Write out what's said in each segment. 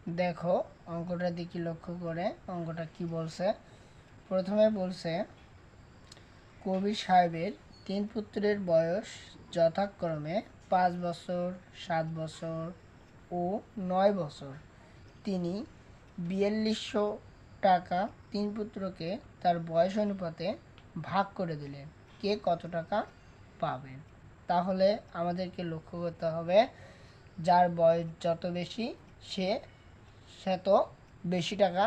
দেখো অঙ্কটা দিকে লক্ষ্য করে অঙ্কটা কি বলছে। প্রথমে বলছে কবির সাহেবের 3 পুত্রের বয়স যথাক্রমে 5 বছর, 7 বছর ও 9 বছর। তিনি 4200 টাকা 3 পুত্রকে তার বয়স অনুপাতে ভাগ করে দিলেন। কে কত টাকা পাবেন? তাহলে আমাদেরকে লক্ষ্য করতে হবে যার বয়স যত বেশি সে তত বেশি টাকা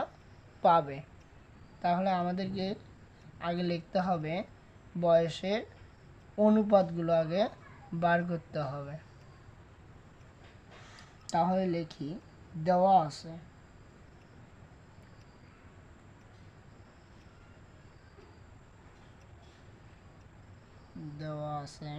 পাবে। তাহলে আমাদেরকে আগে লিখতে হবে বয়সের অনুপাতগুলো আগে বার করতে হবে। তাহলে লিখি দেওয়া আছে দেওয়া আছে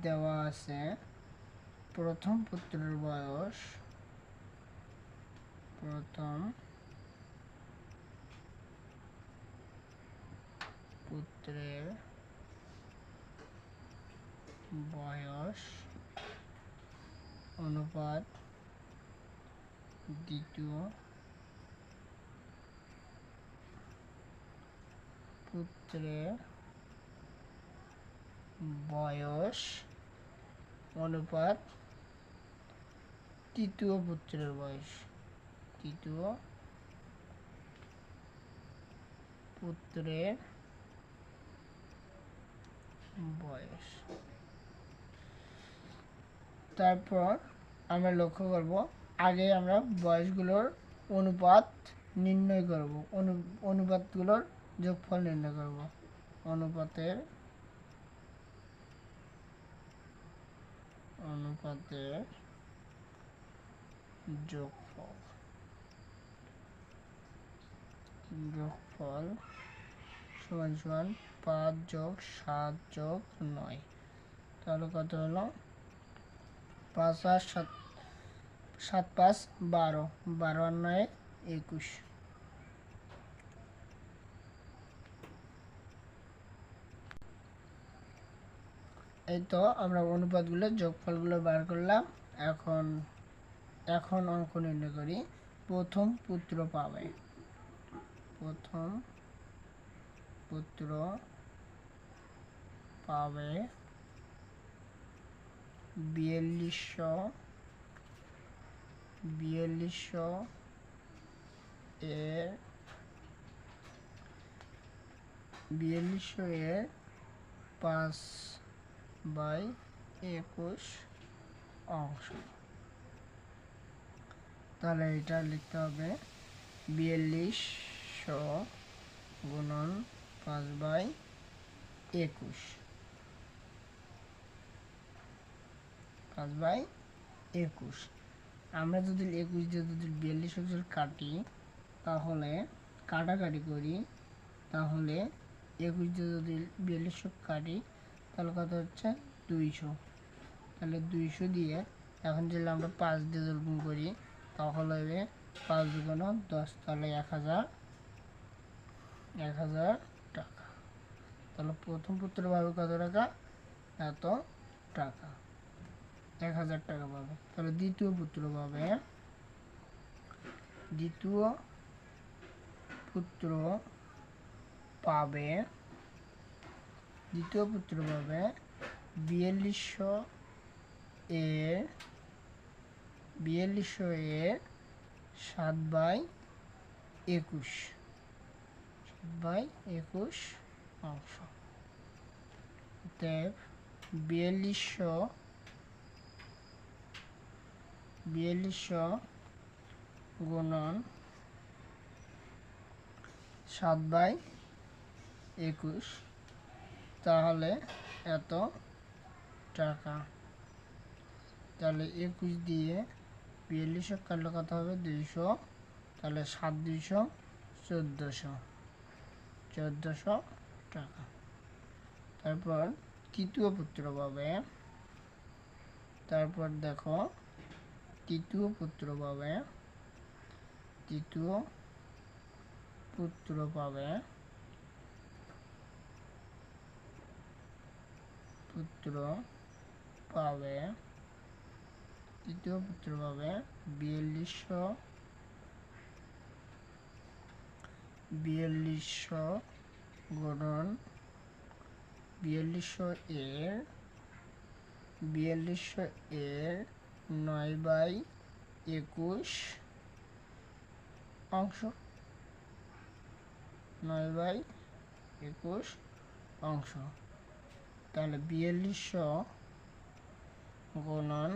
দেওয়া আছে প্রথম পুত্রের বয়স প্রথম পুত্রের বয়স অনুপাত দ্বিতীয় পুত্রের বয়স অনুপাত তৃতীয় পুত্রের বয়স তৃতীয় পুত্রের বয়স। তারপর আমরা লক্ষ্য করব আগে আমরা বয়সগুলোর অনুপাত নির্ণয় করব, অনুপাতগুলোর যোগফল নির্ণয় করব। অনুপাতের যোগফল সমান সমান 5 যোগ 7 যোগ 9। তাহলে কত হলো? 5 আর 7 7 5 12, 12 আর 9 21। এই তো আমরা অনুপাতগুলো যোগফলগুলো বার করলাম। এখন অঙ্ক নির্ণয় করি। প্রথম পুত্র পাবে 4200 এর 5/21 অংশ। তাহলে এটা লিখতে হবে 4200 গুণন 5/21 5/21। আমরা যদি 21 দিয়ে যদি 42 কাটি, তাহলে কাটাকাটি করি, তাহলে 21 দিয়ে যদি 42 কাটি তাহলে কত হচ্ছে 200। তাহলে 200 দিয়ে এখন যদি আমরা 5 দিয়ে গুণ করি তাহলে হবে 5 গুণ 10, তাহলে 1000 টাকা। তাহলে প্রথম পুত্র পাবে কত টাকা? এত টাকা, 1000 টাকা পাবে। তাহলে দ্বিতীয় পুত্র পাবে 4200 এর 7/21 অংশ। 4200 গুণন 7/21, তাহলে এত টাকা। তাহলে 21 দিয়ে 42 কাটলে কত হবে? 200। তাহলে 7 200 1400 টাকা। তারপর তৃতীয় পুত্র পাবে, তারপর দেখো তৃতীয় পুত্র পাবে 4200 পুত্র পাবে, তৃতীয় পুত্র পাবে 4200 গুণন 4200 এর 9/21 অংশ, 9/21 অংশ। তাহলে 4200 গুণন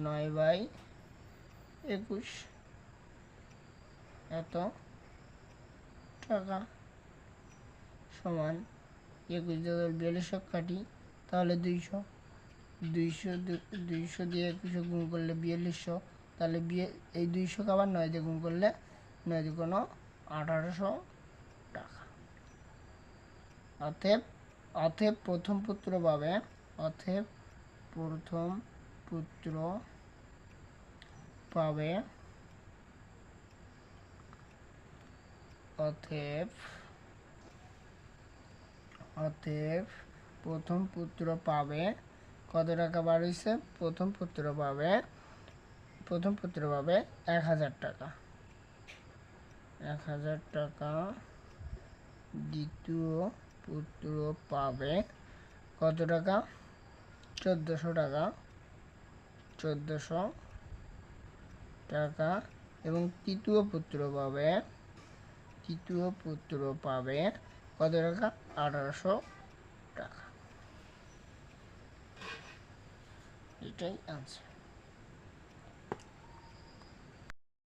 9/21 এত টাকা সমান 21 দিয়ে 4200 কাটি, তাহলে 200 দিয়ে 21 গুণ করলে 4200, তাহলে এই 200 আবার 9 দিয়ে গুণ করলে 9 দুগুণ 1800 টাকা। অতএব প্রথম পুত্র পাবে, অতএব প্রথম পুত্র পাবে, অতএব প্রথম পুত্র পাবে কত টাকা বার হয়েছে? প্রথম পুত্র পাবে 1000 টাকা, 1000 টাকা। দ্বিতীয় পুত্র পাবে কত টাকা? 1400 টাকা, 1400 টাকা। এবং তৃতীয় পুত্র পাবে কত টাকা? 1800 টাকা। এটাই আনসার।